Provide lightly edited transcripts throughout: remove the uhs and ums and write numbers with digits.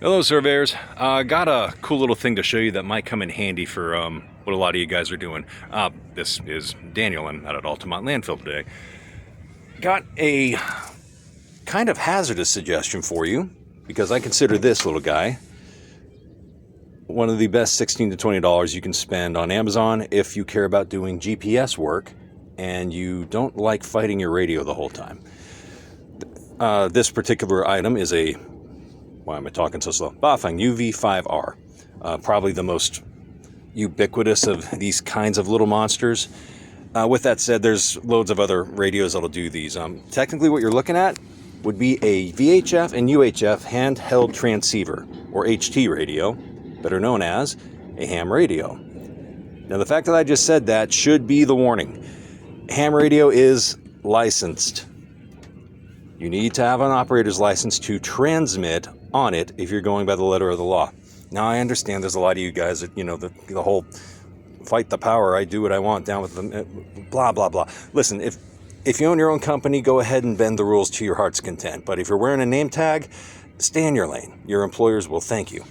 Hello, surveyors. Got a cool little thing to show you that might come in handy for what a lot of you guys are doing. This is Daniel. I'm out at Altamont Landfill today. Got a kind of hazardous suggestion for you because I consider this little guy one of the best $16 to $20 you can spend on Amazon if you care about doing GPS work and you don't like fighting your radio the whole time. This particular item is a, why am I talking so slow? Bafang UV5R. Probably the most ubiquitous of these kinds of little monsters. With that said, there's loads of other radios that'll do these. Technically what you're looking at would be a VHF and UHF handheld transceiver, or HT radio, better known as a ham radio. Now the fact that I just said that should be the warning. Ham radio is licensed. You need to have an operator's license to transmit on it if you're going by the letter of the law. Now I understand there's a lot of you guys that, you know, the whole fight the power, I do what I want, down with the blah, blah, blah. Listen, if you own your own company, go ahead and bend the rules to your heart's content. But if you're wearing a name tag, stay in your lane. Your employers will thank you.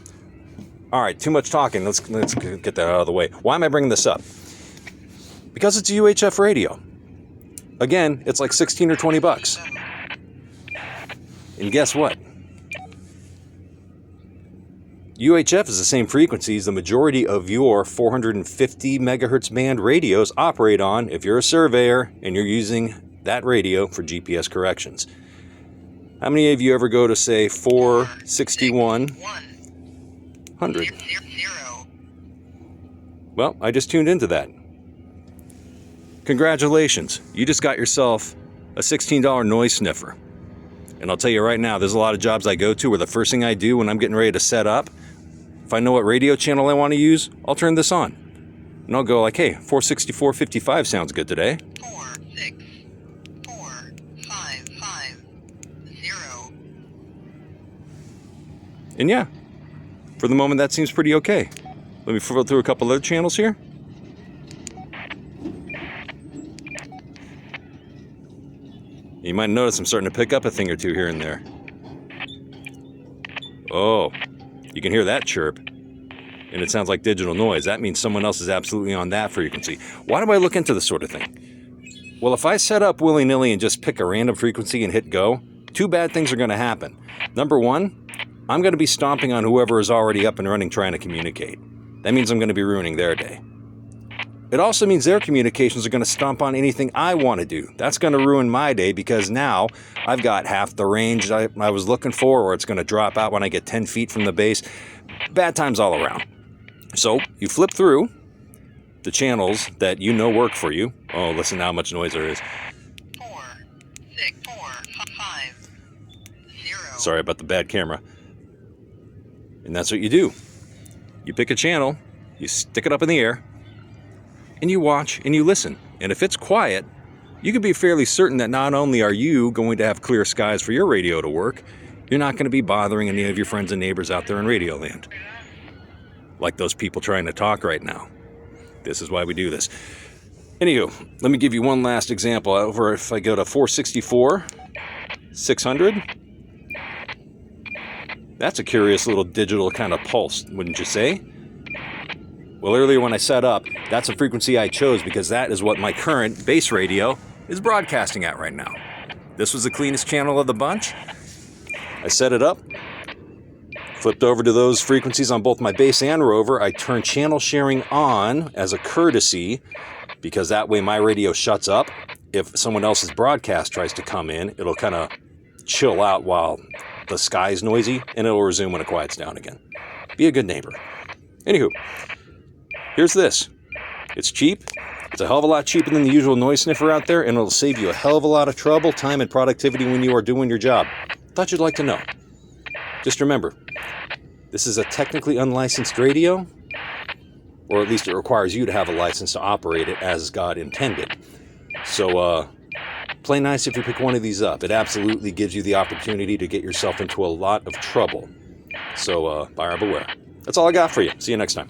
All right, too much talking. Let's get that out of the way. Why am I bringing this up? Because it's a UHF radio. Again, it's like 16 or 20 bucks. And guess what? UHF is the same frequency as the majority of your 450 megahertz band radios operate on if you're a surveyor and you're using that radio for GPS corrections. How many of you ever go to, say, 46100? Well, I just tuned into that. Congratulations, you just got yourself a $16 noise sniffer. And I'll tell you right now, there's a lot of jobs I go to where the first thing I do when I'm getting ready to set up, if I know what radio channel I want to use, I'll turn this on. And I'll go like, hey, 464.55 sounds good today. 464.550. And yeah, for the moment that seems pretty okay. Let me flip through a couple other channels here. You might notice I'm starting to pick up a thing or two here and there. Oh, you can hear that chirp. And it sounds like digital noise. That means someone else is absolutely on that frequency. Why do I look into this sort of thing? Well, if I set up willy-nilly and just pick a random frequency and hit go, two bad things are going to happen. Number one, I'm going to be stomping on whoever is already up and running trying to communicate. That means I'm going to be ruining their day. It also means their communications are going to stomp on anything I want to do. That's going to ruin my day because now I've got half the range I was looking for, or it's going to drop out when I get 10 feet from the base. Bad times all around. So you flip through the channels that you know work for you. Oh, listen to how much noise there is. 464.550. Sorry about the bad camera. And that's what you do. You pick a channel, you stick it up in the air, and you watch and you listen. And if it's quiet, you can be fairly certain that not only are you going to have clear skies for your radio to work, you're not going to be bothering any of your friends and neighbors out there in radio land. Like those people trying to talk right now. This is why we do this. Anywho, let me give you one last example. Over if I go to 464.600, that's a curious little digital kind of pulse, wouldn't you say? Well, earlier when I set up, that's a frequency I chose because that is what my current base radio is broadcasting at right now. This was the cleanest channel of the bunch. I set it up, flipped over to those frequencies on both my base and rover. I turned channel sharing on as a courtesy because that way my radio shuts up. If someone else's broadcast tries to come in, it'll kind of chill out while the sky's noisy, and it'll resume when it quiets down again. Be a good neighbor. Anywho. Here's this. It's cheap. It's a hell of a lot cheaper than the usual noise sniffer out there, and it'll save you a hell of a lot of trouble, time, and productivity when you are doing your job. Thought you'd like to know. Just remember, this is a technically unlicensed radio, or at least it requires you to have a license to operate it as God intended. So, play nice if you pick one of these up. It absolutely gives you the opportunity to get yourself into a lot of trouble. So, buyer beware. That's all I got for you. See you next time.